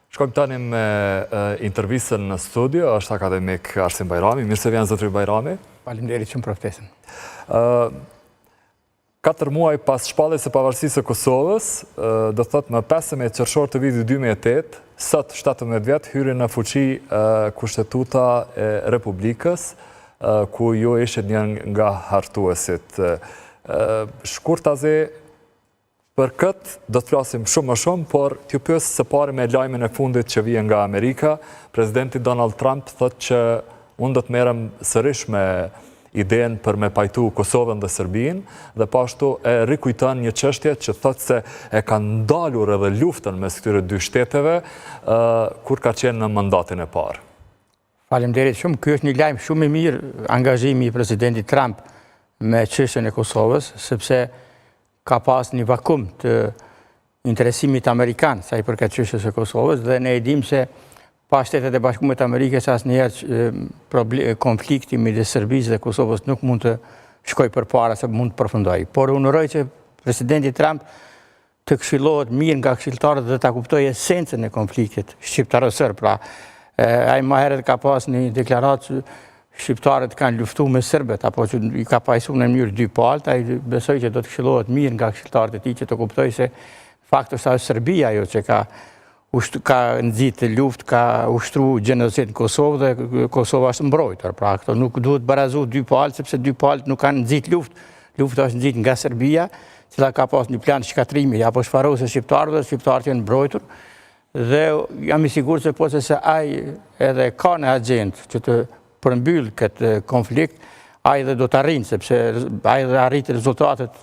Shkojmë tani me intervistën në studio, është akademik Arsim Bajrami. Mirë se vjen zotëri Bajrami. Faleminderit shumë për ftesën. 4 muaj pas shpalljes së pavarësisë së Kosovës, do thotë më 15 qershor të vitit 2008, sot 17 vjet hyri në fuqi kushtetuta e Republikës, ku ju ishit një nga hartuesit. Shkurtazi, për këtë do të flasim shumë më shumë, por t'ju pyes së pari me lajmin e fundit që vjen nga Amerika. Presidenti Donald Trump thotë që unë do të merrem sërish me idenë për me pajtu Kosovën dhe Serbinë, dhe pashtu e rikujton një çështje që thotë se e ka ndalur edhe luftën mes këtyre dy shteteve kur ka qenë në mandatin e parë. Faleminderit shumë. Ky është një lajm shumë i mirë, angazhimi i presidentit Trump me çështjen e Kosovës, sepse ka pas një vakum të interesimit amerikan sa i përket çështjes së Kosovës, dhe ne e dimë se pa Shtetet e Bashkuara të Amerikës asnjëherë konflikti midis Serbisë dhe Kosovës nuk mund të shkojë përpara, se mund të përfundojë. Por unë uroj që presidenti Trump të këshillohet mirë nga këshilltarët dhe ta kuptojë esencën e konfliktit shqiptaro-serb. Pra, ai më herët ka pas një deklaratë shqiptarët kanë luftu me serbet, apo që i ka pajsu në mënyrë dy palët, ai besoj që do të këshillohet mirë nga këshilltarët e tij që të kuptojë se fakti është Serbia ajo që ka nxitë luftë, ka ushtruar gjenocid në Kosovë dhe Kosova është mbrojtur. Pra, këto nuk duhet barazu dy palët, sepse dy palët nuk kanë nxitë luftë. Lufta është nxitë nga Serbia, cila ka pas një plan shkatrimi apo shfarose shqiptarëve, shqiptarët janë mbrojtur. Dhe jam i sigurt se po se ai edhe ka në agjendë që të përmbyll këtë konflikt, ai dhe do të arrijë, sepse ai dhe arrit rezultatet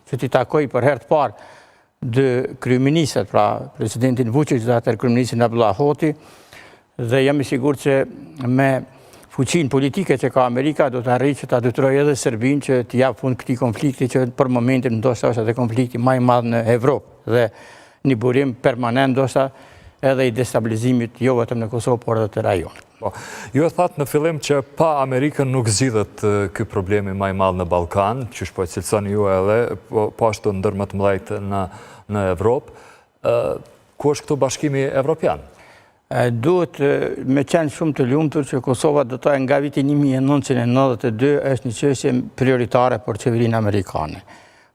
që t'i takoj për herë të parë dë kryeministrat, pra presidentin Vučić dhe atër kryeministin Abdullah Hoti, dhe jam i sigurt që me fuqinë politike që ka Amerika do të arrijë që ta detyrojë edhe Serbinë që t'i jap fund këtij konflikti që për momentin ndoshta është edhe konflikti më i madh në Evropë dhe një burim permanent ndoshta edhe i destabilizimit jo vetëm në Kosovë, por edhe të rajonit. Ju e thatë në fillim që pa Amerikën nuk zgjidhet ky problemi më i madh në Ballkan, që po e cilësoni ju edhe, po ashtu ndër më të mëdhtë në Evropë. Ku është këtu Bashkimi Evropian? Duhet me qenë shumë të lumtur që Kosova do të nga viti 1992 është një çështje prioritare për qeverinë amerikane.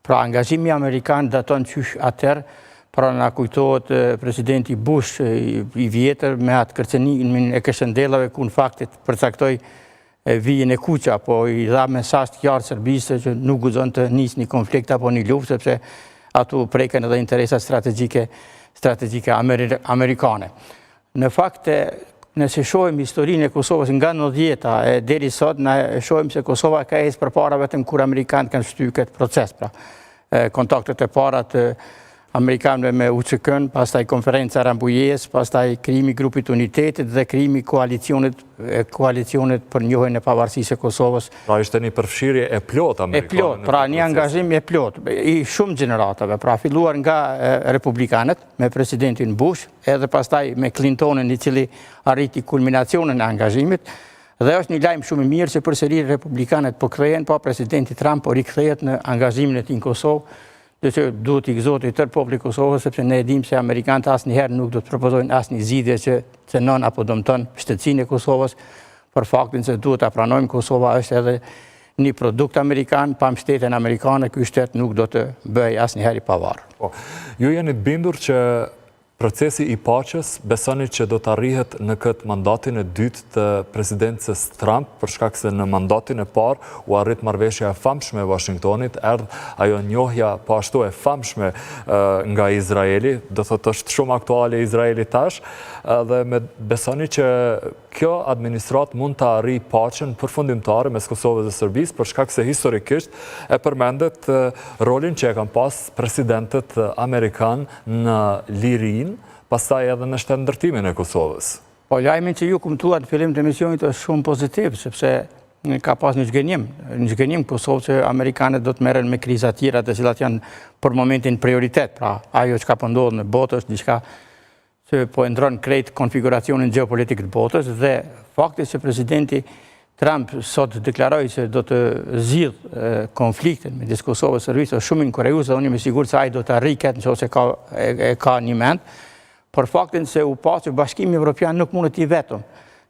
Pra, angazhimi amerikan daton qysh atëherë. Pra, na kujtohet presidenti Bush i vjetër me atë kërcenimin e Kështendellave, ku në faktit përcaktoi vijën e Kuqa, po i dha mesazh të qartë Serbisë që nuk guxon të nisë një konflikt apo një luftë, sepse ato preken edhe interesa strategjike amerikane. Në fakt, nëse shohim historinë e Kosovës nga 90-ta e deri sot, ne shohim se Kosova ka ecë përpara vetëm kur amerikanët kanë shtyr këtë proces. Pra, kontaktet e para të amerikanëve me UÇK-n, pastaj konferenca Rambujës, pastaj krijimi i grupit Unitetit dhe krijimi i koalicionit për njohjen e pavarësisë së Kosovës. Pra, ishte një përfshirje e plotë amerikane. E plotë, pra një angazhim e plotë i shumë gjeneratave, pra filluar nga republikanët me presidentin Bush, edhe pastaj me Clintonin, i cili arriti kulminacionin e angazhimit. Dhe është një lajm shumë i mirë që përsëri republikanët po kthehen, pa presidenti Trump po rikthehet në angazhimin e tij në Kosovë. Dhe që duhet i gëzoti tërë populli i Kosovës, sepse ne e dimë se amerikanët asnjëherë nuk do të propozojnë asnjë zgjidhje që cënon apo dëmton shtetësinë e Kosovës, për faktin se duhet ta pranojmë Kosova është edhe një produkt amerikan, pa mbështetjen amerikane ky shtet nuk do të bëhej asnjëherë i pavarur. Ju jeni bindur që procesi i paqes besoni që do të arrihet në këtë mandatin e dytë të presidencës Trump, për shkak se në mandatin e parë u arrit marrëveshja e famshme e Washingtonit, erdhi ajo njohja po ashtu e famshme nga Izraeli, do thotë është shumë aktuale Izraeli tash, dhe besoni që kjo administrat mund të arrijë paqen përfundimtare mes Kosovës dhe Serbisë, për shkak se historikisht e përmendet rolin që e kanë pas presidentët amerikan në lirinë, pastaj edhe në shtetëndërtimin e Kosovës. Po, lajmin që ju komentuat në fillim të emisionit është shumë pozitiv, sepse ka pas një zgjenim Kosovë që amerikanët do të merren me kriza të tjera, të cilat janë për momentin prioritet. Pra, ajo që ka po ndodhur në botë është diçka që po e ndron krejt konfiguracionin gjeopolitik të botës, dhe fakti që presidenti Trump sot deklaroi se do të zgjidh konfliktin midis Kosovës dhe Serbisë është shumë inkurajus, dhe unë jam i sigurt se ai do të arrijë këtë nëse ka një mend. për faktin se u pa që Bashkimi Evropian nuk mund të i vetëm.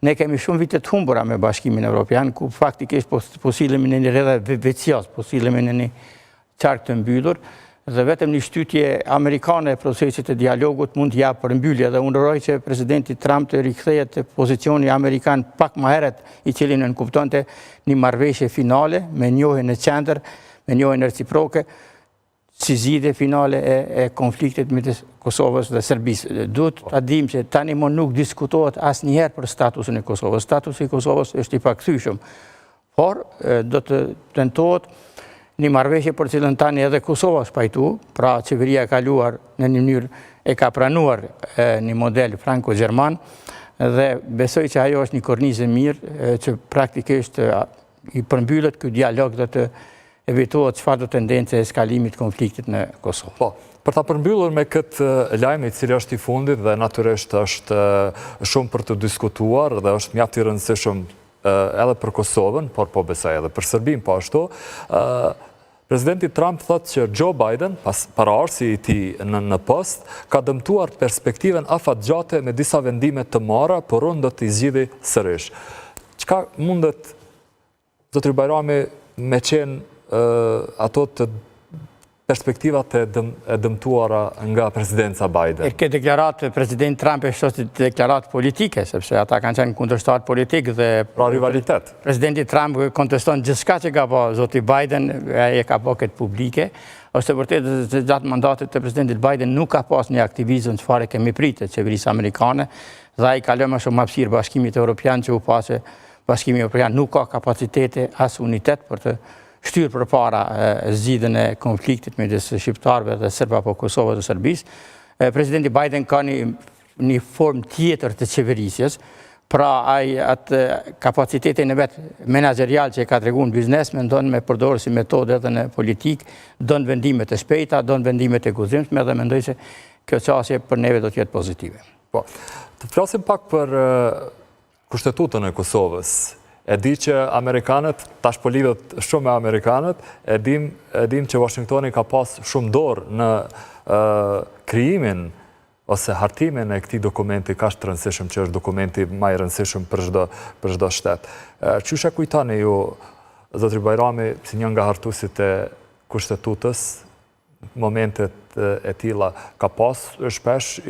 Ne kemi shumë vite të humbura me Bashkimin Evropian, ku faktikisht po silemi në një rreth vecios, po silemi në një qark të mbyllur, dhe vetëm një shtytje amerikane e procesit të dialogut mund të japë përmbyllje, dhe unë uroj që presidenti Trump të rikthehet të pozicioni amerikan pak më herët, i cili nënkuptonte një marrëveshje finale me njohje në qendër, me njohje reciproke, si zgjidhje finale e konfliktit midis Kosovës dhe Serbisë. Duhet ta dimë që tani më nuk diskutohet asnjëherë për statusin e Kosovës. Statusi i Kosovës është i pakthyeshëm, por do të tentohet një marrëveshje për cilën tani edhe Kosova shpajtu, pra qeveria e kaluar në një mënyrë e ka pranuar një model franko-gjerman, dhe besoj që ajo është një kornizë e mirë që praktikisht i përmbyllet ky dialog dhe të evitohet çfarëdo tendencë e eskalimit të konfliktit në Kosovë. Po, për ta përmbyllur me këtë lajm i cili është i fundit dhe natyrisht është shumë për të diskutuar dhe është mjaft i rëndësishëm edhe për Kosovën, por po besoj edhe për Serbinë po ashtu. Presidenti Trump thotë që Joe Biden, pas paraardhësi i tij në post, ka dëmtuar perspektiven afatgjate me disa vendime të marra, por unë do t'i zgjidhi sërish. Çka mundet, zotëri Bajrami, me qenë ato të perspektivat e dëmtuara nga presidenca Biden? Këtë deklaratë president Trump është deklaratë politike, sepse ata kanë qenë kundërshtar politik dhe pra rivalitet. Presidenti Trump konteston gjithçka që ka bërë zoti Biden, ai e ka bërë këtë publike. Është e vërtetë se gjatë mandatit të presidentit Biden nuk ka pas një aktivizëm çfarë kemi pritë qeverisë amerikane, dhe ai ka lënë më shumë hapësirë Bashkimit Evropian, që u pa se Bashkimi Evropian nuk ka kapacitete as unitet për të shtyrë përpara zgjidhjen e konfliktit midis shqiptarëve dhe serb apo Kosovës dhe Serbisë. Presidenti Biden ka një formë tjetër të qeverisjes, pra ai atë kapacitetin e vet menaxherial që e ka treguar biznesmen don me përdorë si metodë edhe në politikë, don vendime të shpejta, don vendime të guximshme, dhe mendoj se kjo çështje për neve do të jetë pozitive. Po, të flasim pak për kushtetutën e Kosovës. E di që Amerikanët, tash po lidhet shumë me Amerikanët, e dim që Washingtoni ka pas shumë dorë në krijimin ose hartimin e këtij dokumenti kaq të rëndësishëm, që është dokumenti më i rëndësishëm për çdo shtet. Çysh e kujtoni ju, zotëri Bajrami, si një nga hartuesit e kushtetutës, momentet e tilla ka pas shpesh,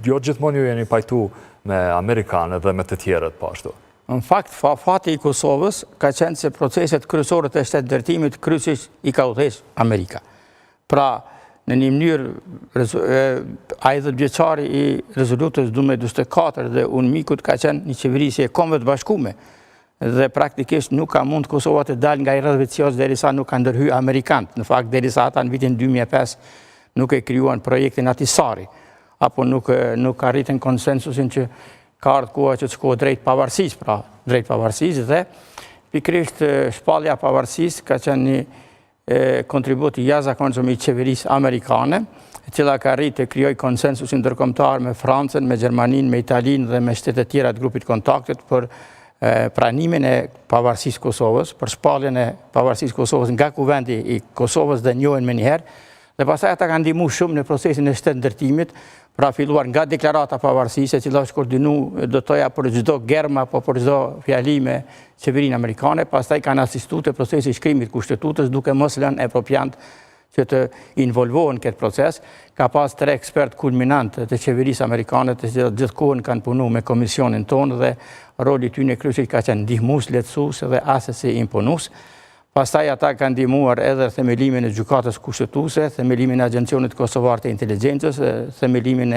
jo gjithmonë ju jeni pajtu me Amerikanët dhe me të tjerët po ashtu. Në fakt, fati i Kosovës ka qenë se proceset kryesore të shtetëdërtimit kryesisht i ka udhëhequr Amerika. Pra, në një mënyrë, ai 10 vjeçari i rezolutës 1244 dhe UNMIK-ut ka qenë një qeverisje e Kombeve të Bashkuara, dhe praktikisht nuk ka mund Kosova të dalë nga i rreth vecios derisa nuk ka ndërhyrë amerikanët. Në fakt, derisa ata në vitin 2005 nuk e krijuan projektin Atisari, apo nuk arritën konsensusin që ka ardhur koha që të shkohet drejt pavarësisë, pra drejt pavarësisë, dhe pikërisht shpallja pavarësisë ka qenë një kontribut i jashtëzakonshëm i qeverisë amerikane, e cila ka arritur të krijojë konsensusin ndërkombëtar me Francën, me Gjermaninë, me Italinë dhe me shtetet tjera të grupit kontaktit për pranimin e pavarësisë Kosovës, për shpalljen e pavarësisë Kosovës nga kuvendi i Kosovës dhe njohen më njëherë, dhe pastaj ata kanë ndihmuar shumë në procesin e shtetëndërtimit, pra filluar nga deklarata pavarësisë, e cila është koordinuar do toja për çdo germ apo për çdo fjali me qeverinë amerikane, pastaj kanë asistuar te procesi i shkrimit kushtetutës, duke mos lënë evropianët që të involvohen në këtë proces. Ka pas 3 ekspertë kulminantë të qeverisë amerikane, të cilët gjithkohën kanë punuar me komisionin tonë, dhe roli i tyre kryesisht ka qenë ndihmues, lehtësues dhe asesi imponues. Pastaj ata kanë ndihmuar edhe themelimin e gjykatës kushtetuese, themelimin e Agjencionit Kosovar të Inteligjencës, themelimin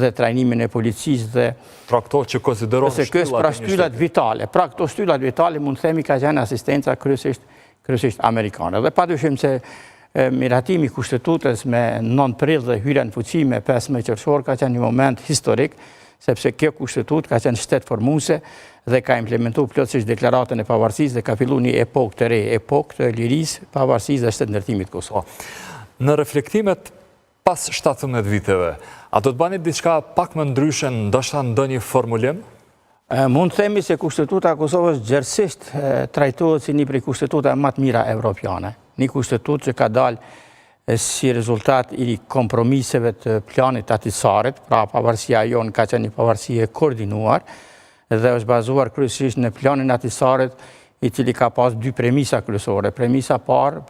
dhe trajnimin e policisë dhe pra këto që konsiderohen shtyllat vitale. Pra këto shtyllat vitale mund të themi ka qenë asistenca kryesisht amerikane. Dhe padyshim se miratimi i kushtetutës me 9 prill dhe hyrja në fuqi me 15 qershor ka qenë një moment historik, sepse kjo kushtetutë ka qenë shtet formuese dhe ka implementuar plotësisht deklaratën e pavarësisë dhe ka filluar një epokë të re, epokë të lirisë, pavarësisë dhe shtetëndërtimit të Kosovës. Në reflektimet pas 17 viteve, a do të bani diçka pak më ndryshe, ndoshta ndonjë formulim? Mund të themi se kushtetuta e Kosovës gjithsesi trajtohet si një prej kushtetutave më të mira evropiane. Një kushtetutë që ka dalë si rezultat i kompromiseve të planit atisarit, pra pavarësia jonë ka qenë një pavarësi e koordinuar dhe është bazuar kryesisht në planin atisarit i cili ka pas dy premisa kryesore. Premisa parë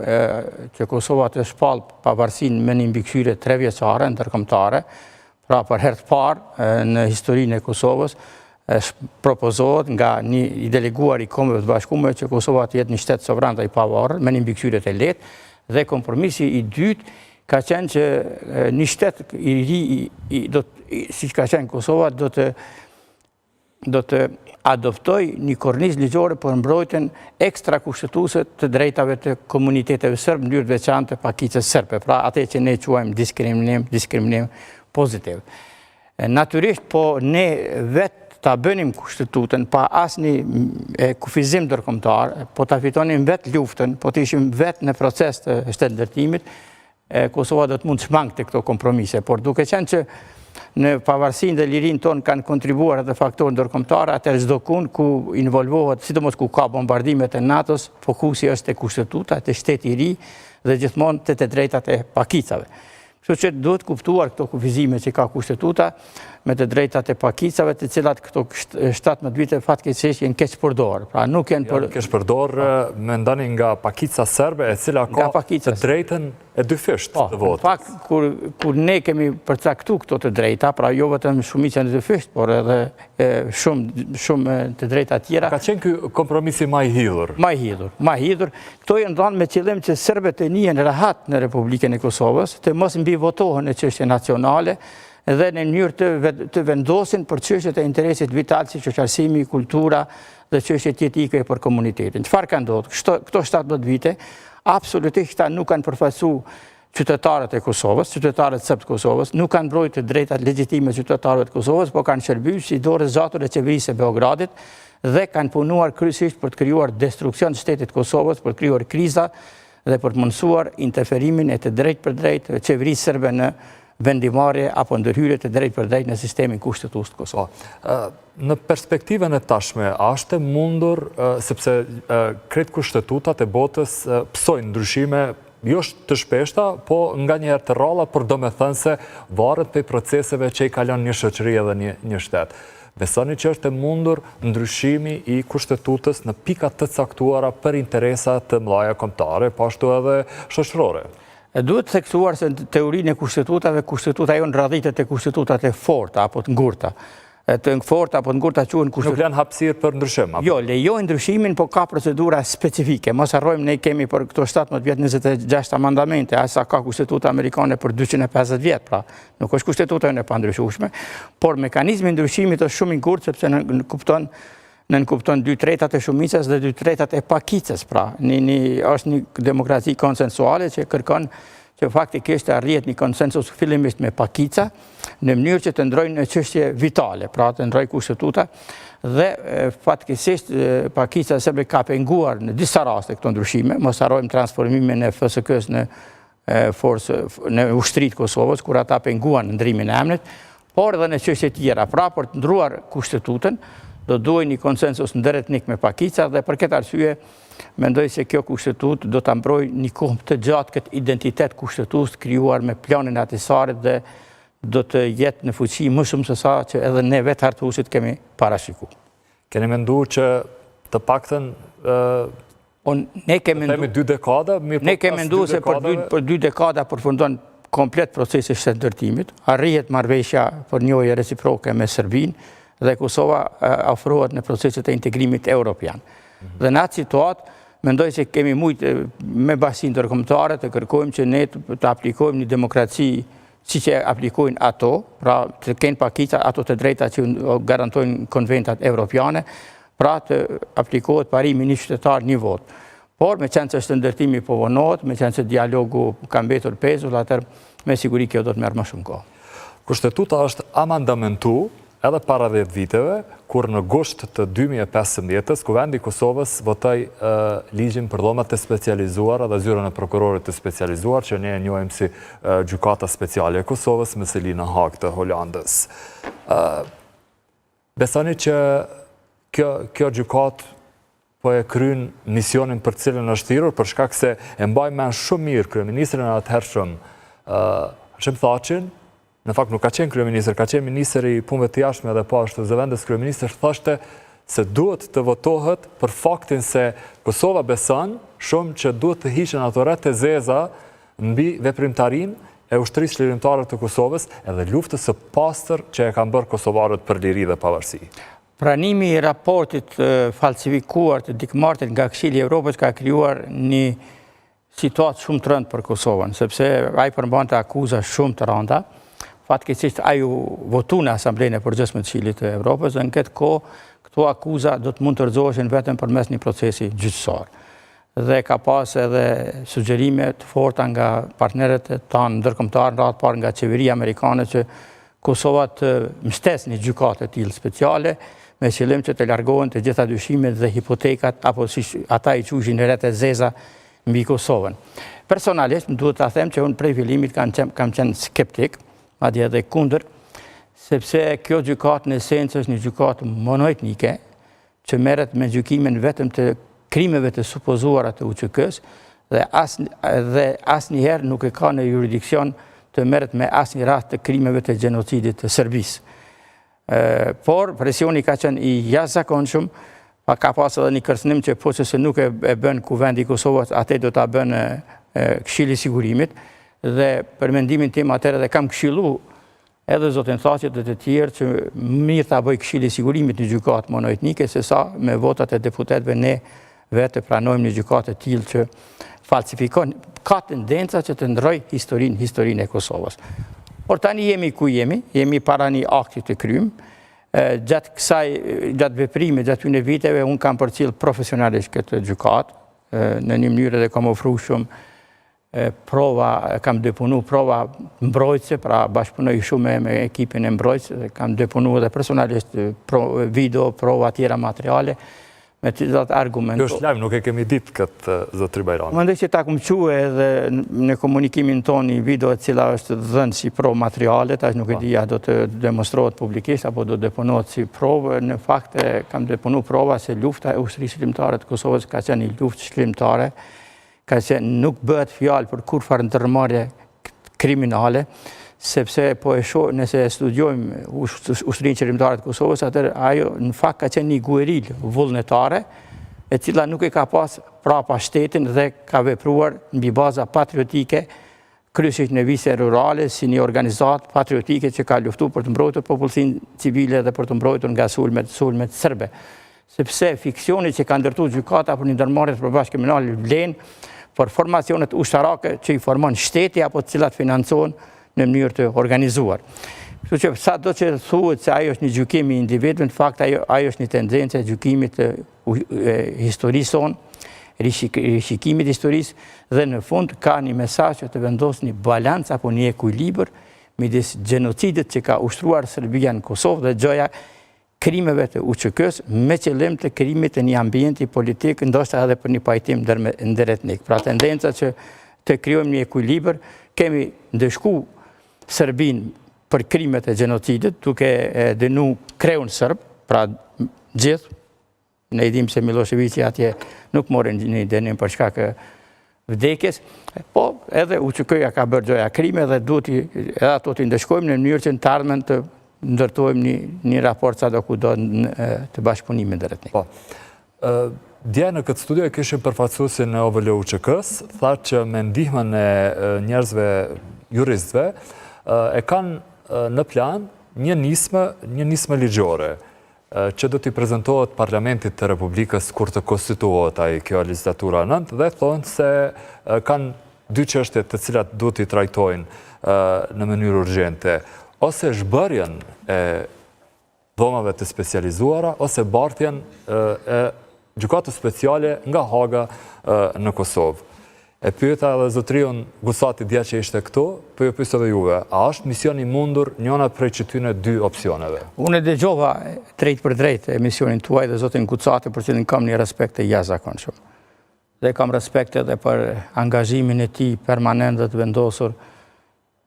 që Kosova të shpallë pavarësinë me një mbikëqyrje 3 vjeçare ndërkombëtare, pra për herë të parë në historinë e Kosovës propozohet nga i deleguar i Kombeve të Bashkuara që Kosova të jetë një shtet sovran dhe i pavarur me një mbikëqyrje të lehtë, dhe kompromisi i dytë ka qenë që një shtet i ri, siç ka qenë Kosova, do të adoptoj një kornizë ligjore për mbrojtjen ekstra kushtetuese të drejtave të komuniteteve serb në mënyrë të veçantë pakicës serbe, pra atë që ne quajmë diskriminim pozitiv. Natyrisht, po ne vetë ta bënim kushtetutën pa asnjë kufizim ndërkombëtar, po ta fitonim vetë luftën, po të ishim vetë në proces të shtetëndërtimit, Kosova do të mund të shmangte këto kompromise, por duke qenë që në pavarësinë dhe lirinë tonë kanë kontribuar edhe faktorë ndërkombëtar, atëherë çdo kund ku involvohet, sidomos ku ka bombardimet e NATO-s, fokusi është te kushtetuta, te shteti i ri dhe gjithmonë te të drejtat e pakicave. Kështu që duhet kuptuar këto kufizime që ka kushtetuta me të drejtat e pakicave, të cilat këto 17 vite fatkeqësisht janë keq përdorur. Pra nuk janë keq përdorur, mendoni nga pakica serbe e cila ka të drejtën e dyfisht të votës. Në fakt, kur ne kemi përcaktuar këto të drejta, pra jo vetëm shumicën e dyfisht, por edhe shumë të drejta tjera. Ka qenë ky kompromisi më i hidhur. Më i hidhur. Këto janë dhënë me qëllim që serbët të njihen rehat në Republikën e Kosovës, të mos mbi votohen në çështje nacionale dhe në mënyrë të vendosin për çështjet e interesit vital si shoqërsimi, kultura dhe çështjet jetike për komunitetin. Çfarë ka ndodhur? Këto 17 vite absolutisht nuk kanë përfaqësuar qytetarët e Kosovës, qytetarët serbë të Kosovës, nuk kanë mbrojtur të drejtat legjitime të qytetarëve të Kosovës, por kanë shërbyer si dorë zotër e qeverisë së Beogradit dhe kanë punuar kryesisht për të krijuar destruksion të shtetit të Kosovës, për të krijuar kriza dhe për të mundsuar interferimin e të drejtë për drejtë qeverisë serbe në vendimarrje apo ndërhyrje të drejtë për drejtë në sistemin kushtetues të Kosovës. Në perspektivën e tashme, a është mundur, sepse krejt kushtetutat e botës psojnë ndryshime jo të shpeshta, po nga njëherë të rralla, por do me thënë se varet prej proceseve që i kalon një shoqëri edhe një shtet. Besoni që është mundur ndryshimi i kushtetutës në pikat të caktuara për interesa të mëdha kombëtare, po ashtu edhe shoqërore? Duhet theksuar se në teorinë e kushtetutave, kushtetuta jonë radhitet e kushtetutat e forta apo të ngurta. Të forta apo të ngurta quhen Nuk janë hapësirë për ndryshim? Jo, lejojnë ndryshimin, po ka procedura specifike. Mos harrojmë, ne kemi për këto 17 vjet 26 amandamente, asa ka kushtetuta amerikane për 250 vjet, pra nuk është kushtetuta e pandryshueshme, por mekanizmi i ndryshimit është shumë i ngurtë sepse nënkupton 2/3 e shumicës dhe 2/3 e pakicës, pra është një demokraci konsensuale që kërkon që faktikisht arrihet një konsensus fillimisht me pakica në mënyrë që të ndrojnë në çështje vitale, pra të ndrojë kushtetuta dhe fatkeqësisht pakica serbe ka penguar në disa raste këto ndryshime, mos harrojmë transformimin e FSK-s në ushtrit Kosovës, kur ata penguan ndrimin e emrit, por edhe në çështje tjera, pra për të ndruar kushtetutën do duhet një konsensus ndërretnik me pakica dhe për këtë arsye mendoj se kjo kushtetutë do ta mbrojë një kohë të gjatë këtë identitet kushtetues krijuar me planin atisarit dhe do të jetë në fuqi më shumë se sa që edhe ne vetë hartuesit kemi parashikuar. Keni menduar që të paktën ne kemi 2 dekada, ne kemi menduar se për 2 dekada përfundon komplet procesi i shtetëndërtimit, arrihet marrëveshja për njohje reciproke me Serbinë dhe Kosova ofrohet në proceset e integrimit evropian. Dhe në atë situatë, mendoj se kemi mujtë me bashkinë ndërkombëtare të kërkojmë që ne të aplikojmë një demokraci si që aplikojnë ato, pra të kenë pakica ato të drejta që garantojnë konventat evropiane, pra të aplikohet parimi një qytetar një votë. Por me qenë që shtetëndërtimi po vonohet, me qenë që dialogu ka mbetur pezull, atëherë me siguri kjo do të merr më shumë kohë. Kushtetuta është amandamentu edhe para 10 viteve, kur në gusht të 2015-ës, Kuvendi i Kosovës votoi ligjin për dhomat e specializuara dhe zyrën e prokurorit të specializuar, që ne e njohim si gjykata speciale e Kosovës me Selina Haag të Holandës. Besoni që kjo gjykatë po e kryen misionin për cilën është thirrur, për shkak se e mbaj mend shumë mirë kryeministrin atëhershëm Hashim Thaqin. Në fakt nuk ka qenë kryeministër, ka qenë ministër i punëve të jashtme dhe po ashtu zëvendës kryeministër thoshte se duhet të votohet për faktin se Kosova beson shumë që duhet të hiqen ato rreth të zeza mbi veprimtarinë e ushtrisë lirimtare të Kosovës edhe luftës së pastër që e kanë bërë kosovarët për liri dhe pavarësi. Pranimi i raportit falsifikuar të dikmartit nga Këshilli i Evropës ka krijuar një situatë shumë të rëndë për Kosovën, sepse ai përmbante akuza shumë të rënda. Fatkeqësisht ai u votu në Asamblenë e Përgjithshme të Këshillit të Evropës dhe në këtë kohë këto akuza do të mund të rrëzoheshin vetëm përmes një procesi gjyqësor. Dhe ka pas edhe sugjerime të forta nga partnerët tanë ndërkombëtar, në radhë parë nga qeveria amerikane që Kosova të mbështesë një gjykatë të tillë speciale me qëllim që të largohen të gjitha dyshimet dhe hipotekat apo si ata i quajnë rreth e zeza mbi Kosovën. Personalisht më duhet ta them që unë prej fillimit kam qenë skeptik, madje edhe kundër, sepse kjo gjykatë në esencë është një gjykatë monoetnike që merret me gjykimin vetëm të krimeve të supozuara të UÇK-s dhe asnjëherë nuk e ka në jurisdiksion të merret me asnjë rast të krimeve të gjenocidit të Serbisë. Por presioni ka qenë i jashtëzakonshëm, pa ka pas edhe një kërcënim që po që se nuk e bën kuvendi i Kosovës, atë do ta bën Këshilli i Sigurimit dhe për mendimin tim atëherë dhe kam këshillu edhe zotin Thaqit dhe të tjerë që mirë ta bëj Këshilli i Sigurimit një gjykatë monoetnike se sa me votat e deputetëve ne vetë pranojmë një gjykatë të tillë që falsifikon, ka tendenca që të ndroj historinë e Kosovës. Por tani jemi ku jemi para një akti të krym. Gjatë veprimit, gjatë këtyre viteve, unë kam përcjell profesionalisht këtë gjykatë në një mënyrë dhe kam ofruar shumë prova, kam depunu prova mbrojtëse, pra bashkëpunoj shumë me ekipin e mbrojtëse dhe kam depunu edhe personalisht video, prova tjera materiale me të cilat argumento. Kjo është lajm, nuk e kemi ditë këtë zotëri Bajrami. Mendoj që ta kum quhe edhe në komunikimin tonë një video e cila është dhënë si provë materiale, tash nuk e di a do të demonstrohet publikisht apo do të deponohet si provë. Në fakt kam deponu prova se lufta e ushtrisë shqiptare të Kosovës ka qenë një luftë shqiptare, ka qenë nuk bëhet fjalë për kurrë ndërmarrje kriminale, sepse po e shoh nëse studiojmë ushtrinë qeverimtare të Kosovës, atëherë ajo në fakt ka qenë një gueril vullnetare, e cila nuk e ka pas prapa shtetin dhe ka vepruar mbi baza patriotike, kryesisht në vise rurale, si një organizatë patriotike që ka luftuar për të mbrojtur popullsinë civile dhe për të mbrojtur nga sulmet serbe. Sepse fiksioni që ka ndërtuar gjykata për një ndërmarrje të përbashkët kriminale vlen për formacionet ushtarake që i formon shteti apo të cilat financohen në mënyrë të organizuar. Kështu që sa do që thuhet se ajo është një gjykim i individëve, në fakt ajo është një tendencë e gjykimit të historisë sonë, rishikimit historisë dhe në fund ka një mesazh që të vendosë një balancë apo një ekuilibër midis gjenocidit që ka ushtruar Serbia në Kosovë dhe gjoja krimeve të UÇK-s me qëllim të krijimit të një ambienti politik, ndoshta edhe për një pajtim ndëretnik. Pra tendenca që të krijojmë një ekuilibër, kemi ndëshku Serbinë për krimet e gjenocidit, duke dënu kreun serb, pra gjithë, ne i dim se Miloševići atje nuk morën një dënim për shkak vdekjes, po edhe UÇK-ja ka bërë gjoja krime dhe duhet edhe ato të ndëshkojmë në mënyrë që në të ardhmen të ndërtojmë një raport sa do ku do të bashkëpunimit ndërretnik. Po. Dje në këtë studio e kishim përfaqësuesin e OVL UÇK-s, tha që me ndihmën e njerëzve juristëve e kanë në plan një nismë ligjore që do t'i prezentohet Parlamentit të Republikës kur të konstituohet ai kjo legjislatura e nëntë dhe thonë se kanë dy çështje të cilat duhet t'i trajtojnë në mënyrë urgjente, ose zhbërjen e dhomave të specializuara ose bartjen e gjykatës speciale nga Haga në Kosovë. E pyeta edhe zotriun Gusati dje që ishte këtu, po ju pyes edhe juve, a është misioni mundur njëna prej këtyre dy opsioneve? Unë e dëgjova drejt për drejt emisionin tuaj dhe zotin Gusati për cilin kam një respekt të jashtëzakonshëm. Dhe kam respekt edhe për angazhimin e tij permanent dhe të vendosur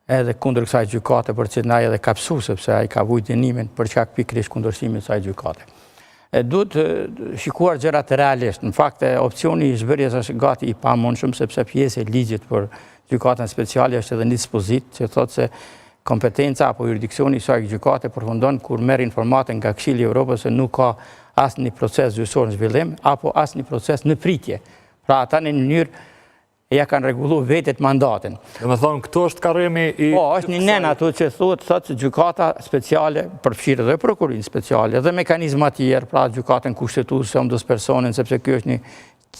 edhe kundër kësaj gjykate për cilin ai edhe ka psu, sepse ai ka vujt dënimin për çka pikërisht kundërshtimit të kësaj gjykate. Duhet shikuar gjërat realisht. Në fakt, opcioni i zbërjes është gati i pamundshëm, sepse pjesë e ligjit për gjykatën speciale është edhe një dispozit që thotë se kompetenca apo jurisdiksioni i kësaj gjykate përfundon kur merr informatë nga Këshilli i Evropës se nuk ka asnjë proces gjyqësor në zhvillim apo asnjë proces në pritje. Pra ata në një mënyrë ja kanë rregulluar vetet mandatin. Domethënë këto është karrimi i Po, është një nen ato që thotë se gjykata speciale përfshirë dhe prokurin speciale dhe mekanizma të tjerë, pra gjykatën kushtetuese ombuds personin, sepse ky është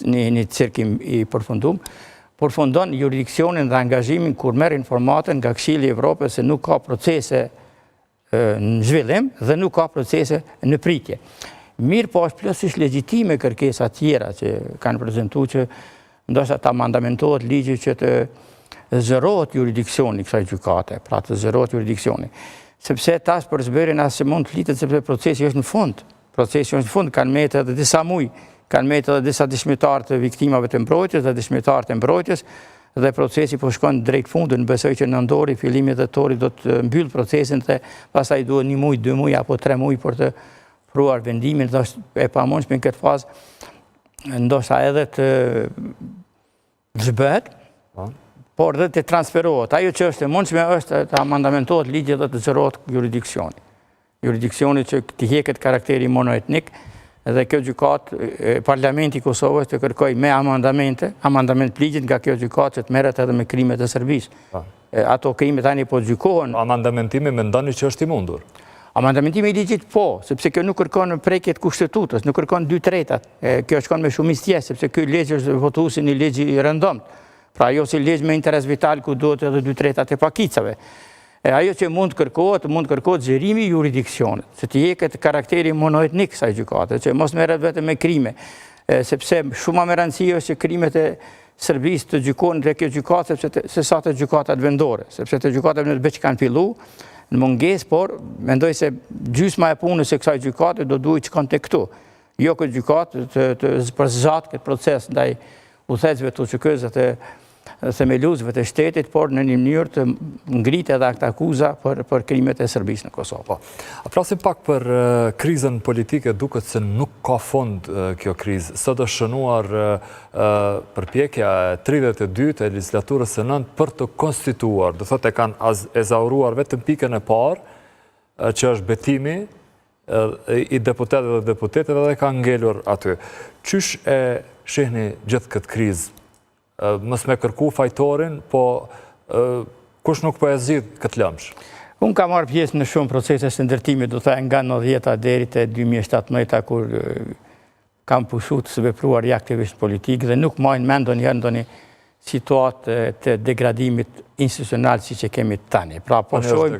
një cirkim i përfundon jurisdiksionin dhe angazhimin kur merr informatën nga Këshilli i Evropës se nuk ka procese në zhvillim dhe nuk ka procese në pritje. Mirë po është plotësisht legjitime kërkesa tjera që kanë prezantuar që ndoshta ta mandamentohet ligji që të zërohet jurisdiksioni i kësaj gjykate, pra të zërohet jurisdiksioni. Sepse tash për zbërjen as mund të flitet sepse procesi është në fund. Procesi është në fund, kanë metë edhe disa muj, kanë metë edhe disa dëshmitarë të viktimave të mbrojtjes dhe dëshmitarë të mbrojtjes dhe procesi po shkon drejt fundit, besoj që në ndori fillimi dhjetori do të mbyll procesin dhe pastaj duhet 1 muj, 2 muj apo 3 muj për të pruar vendimin, dhe është e pamundshme në këtë fazë ndoshta edhe të zhbëhet, por dhe të transferohet. Ajo që është e mundshme është të amandamentohet ligji dhe të zërohet jurisdiksioni. Jurisdiksioni që të heqet karakteri monoetnik dhe kjo gjykat, Parlamenti i Kosovës të kërkoj me amandament ligjit nga kjo gjykat që të merret edhe me krimet e Serbisë. Ato krimet tani po gjykohen. Amendamentimi mendoni që është i mundur? Amendamentimi i ligjit po, sepse kjo nuk kërkon prekjet kushtetutës, nuk kërkon 2/3. Kjo shkon me shumicë tjesë, sepse ky ligj është votuar si një ligj i rëndomt. Pra jo si ligj me interes vital ku duhet edhe 2/3 e pakicave. Ajo që mund kërkohet zërimi i jurisdiksionit, që të jeket karakteri monoetnik kësaj gjykate, që mos merret vetëm me krime, sepse shumë më rëndësishme është që krimet e Serbisë të gjykohen te kjo gjykatë se sa të gjykatat vendore, sepse të gjykatat vendore veç kanë filluar në mungesë, por mendoj se gjysma e punës së kësaj gjykate do duhet të shkonte këtu. Jo këtë gjykatë të përzgjat këtë proces ndaj udhëheqësve të UÇK-së të themeluesve të shtetit, por në një mënyrë të ngritë edhe akt akuza për krimet e Serbisë në Kosovë. A flasim pak për krizën politike, duket se nuk ka fond kjo krizë. Sot është shënuar përpjekja e 32 e legislaturës së 9 për të konstituar, do thotë e kanë ezauruar vetëm pikën e parë, që është betimi i deputetëve dhe deputetëve dhe ka ngelur aty. Qysh e shihni gjithë këtë krizë? Mos me kërku fajtorin, po kush nuk po e zgjidh këtë lëmsh? Unë kam marrë pjesë në shumë procese së ndërtimit, do të thënë nga 90-ta deri te 2017-ta, kur kam pushuar të vepruar aktivisht politik dhe nuk majnë mend ndonjëherë situatë të degradimit institucional siç e kemi tani. Pra po shohim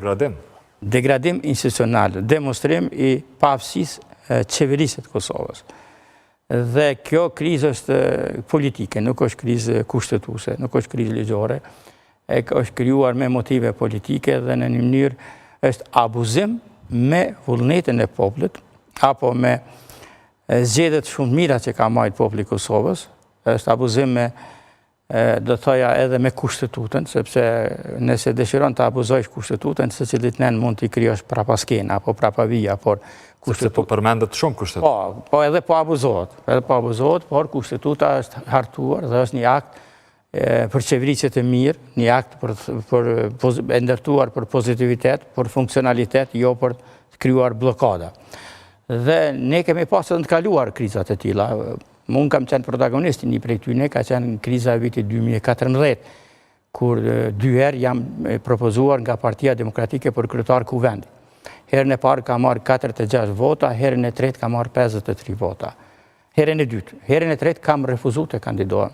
degradim institucional, demonstrim i paaftësisë qeverisë të Kosovës. Dhe kjo krizë është politike, nuk është krizë kushtetuese, nuk është krizë ligjore, është krijuar me motive politike dhe në një mënyrë është abuzim me vullnetin e popullit, apo me zgjedhjet shumë mira që ka marrë populli i Kosovës, është abuzim me, do thoja edhe me kushtetutën, sepse nëse dëshiron të abuzojsh kushtetutën, secilit nen mund t'i krijosh prapaskena apo prapavija, por sepse po përmendet shumë kushtetuta. Po edhe po abuzohet, por kushtetuta është hartuar dhe është një akt për qeverisje të mirë, një akt e ndërtuar për pozitivitet, për funksionalitet, jo për të krijuar blokada. Dhe ne kemi pasur të kaluar krizat e tilla. Unë kam qenë protagonisti një prej tyre, ka qenë kriza e vitit 2014, kur 2 herë jam propozuar nga Partia Demokratike për kryetar kuvendi. Herën e parë ka marrë 46 vota, herën e tretë ka marrë 53 vota. Herën e dytë. Herën e tretë kam refuzuar të kandidohem,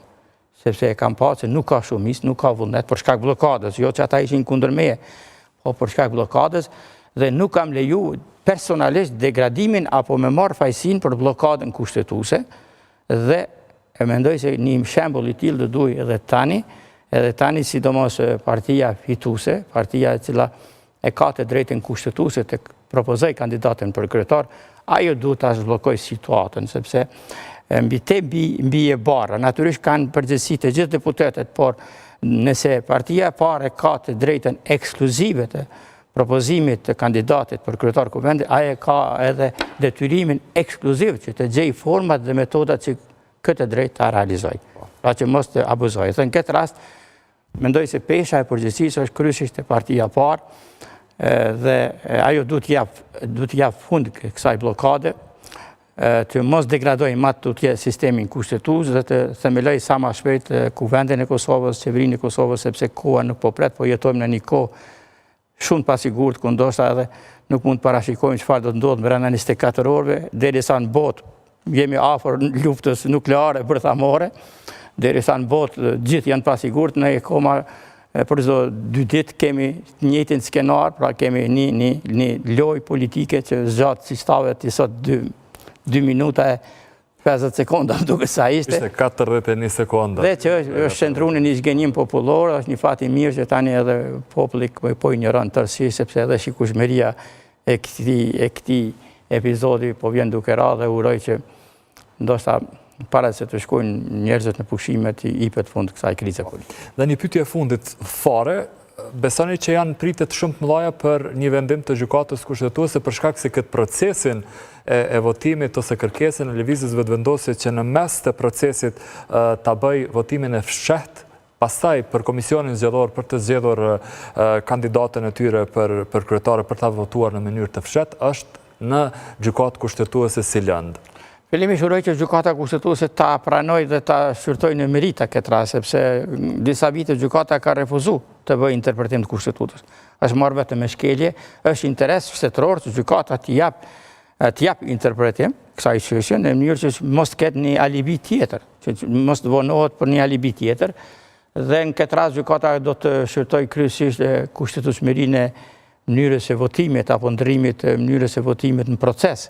sepse kam pasur se nuk ka shumicë, nuk ka vullnet për shkak bllokadës, jo që ata ishin kundër meje, po për shkak bllokadës, dhe nuk kam leju personalisht degradimin apo me marrë fajsin për bllokadën kushtetuese, dhe e mendoj se një shembull i tillë do duhet edhe tani sidomos partia fituese, partia e cila e ka të drejtën kushtetuese të propozoj kandidatin për kryetar, ajo duhet ta zhbllokojë situatën, sepse mbi e barra, natyrisht kanë përgjegjësi të gjithë deputetët, por nëse partia e parë ka të drejtën ekskluzive të propozimit të kandidatit për kryetar kuvendit, aje ka edhe detyrimin ekskluziv që të gjej format dhe metodat që këtë drejt të realizoj, pra që mos të abuzoj. Dhe në këtë rast, mendoj se pesha e përgjithësisë është kryesisht e partia parë dhe ajo du t'jap fund kësaj blokade, të mos degradoj më tutje sistemin kushtetues dhe të themeloj sa më shpejt kuvendin e Kosovës, qeverinë e Kosovës, sepse koha nuk po pret, po jetojmë në një kohë shumë pasigurt, ku ndoshta edhe nuk mund të parashikojmë çfarë do të ndodhë brenda 24 orëve, derisa në botë jemi afër luftës nukleare bërthamore, derisa në botë gjithë janë pasigurt, ne akoma për çdo 2 ditë kemi të njëjtin skenar, pra kemi një lojë politike që zgjat si stavet i sot 2 minuta e 50 sekonda, duke sa ishte. Ishte 41 sekonda. Dhe që është shëndruar në një zgjenim popullor, është një fat i mirë që tani edhe populli po i njëron tërësisht, sepse edhe shikueshmëria e këtij epizodi po vjen duke radhë dhe uroj që ndoshta para se të shkojnë njerëzit në pushimet i ipet fund kësaj krize politike. Dhe një pyetje e fundit fare, besoni që janë pritet shumë të mëdha për një vendim të gjykatës kushtetuese për shkak se këtë procesin e votimit ose kërkesën e lëvizjes vetëvendosje që në mes të procesit ta bëj votimin e fshehtë, pastaj për komisionin zgjedhor për të zgjedhur kandidatën e tyre për kryetare për ta votuar në mënyrë të fshehtë, është në gjykatë kushtetuese si lëndë. Fillimisht uroj që gjykata kushtetuese ta pranoj dhe ta shqyrtoj në merita këtë rast, sepse disa vite gjykata ka refuzuar të bëjë interpretim të kushtetutës. Është marrë vetëm me shkelje, është interes shtetëror që gjykata të jap interpretim kësaj çështje në mënyrë që mos të ketë një alibi tjetër, që mos të vonohet për një alibi tjetër, dhe në këtë rast gjykata do të shqyrtoj kryesisht kushtetueshmërinë e mënyrës së votimit apo ndrimit të mënyrës së votimit në proces.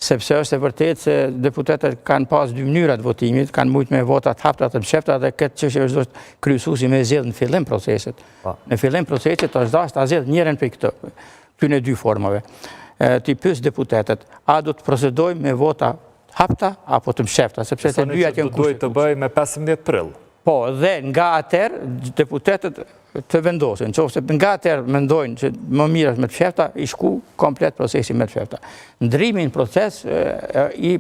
Sepse është e vërtetë se deputetët kanë pas 2 mënyra të votimit, kanë mujtë me vota të hapta të mshefta dhe këtë çështje është kryesuesi me zgjedhje në fillim procesit. Në fillim procesit është dashur ta zgjedh njërin prej këtyre 2 formave. Ti pyes deputetët, a do të procedojmë me vota të hapta apo të mshefta, sepse të dyja janë duhet të bëj me 15 prill. Po, dhe nga atëherë deputetët të vendosin, nëse nga atëherë mendojnë që më mirë është me të fshehta, i shku komplet procesi me të fshehta. Ndrimi në proces i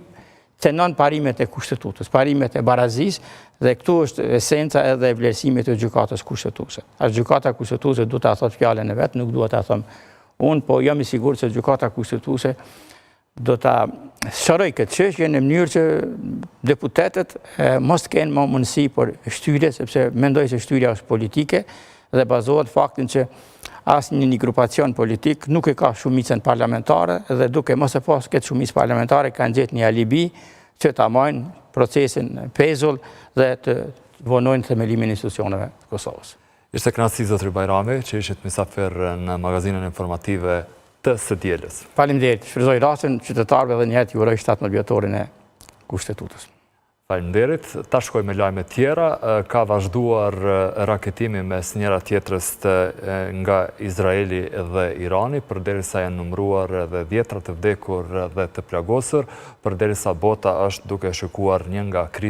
cenon parimet e kushtetutës, parimet e barazisë, dhe këtu është esenca edhe e vlerësimit të gjykatës kushtetuese. As gjykata kushtetuese duhet ta thotë fjalën e vet, nuk duhet ta them unë, po jam i sigurt se gjykata kushtetuese do ta shëroj këtë çështje në mënyrë që deputetët mos kenë më mundësi për shtyrje, sepse mendoj se shtyrja është politike dhe bazohet faktin që asnjë një grupacion politik nuk e ka shumicën parlamentare dhe duke mos e pas këtë shumicë parlamentare kanë gjetë një alibi që ta marrin procesin pezull dhe të vonojnë themelimin e institucioneve të Kosovës. Ishte kënaqësi zotëri Bajrami që ishit mysafir në magazinën informative të së dielës. Faleminderit. Shfrytëzoj rastin qytetarëve dhe njëherë ju uroj 17 vjetorin e kushtetutës. Faleminderit. Ta shkoj me lajme tjera. Ka vazhduar raketimi mes njëra tjetrës nga Izraeli dhe Irani, përderisa janë numëruar edhe 10 të vdekur dhe të plagosur, përderisa bota është duke shikuar një nga krizat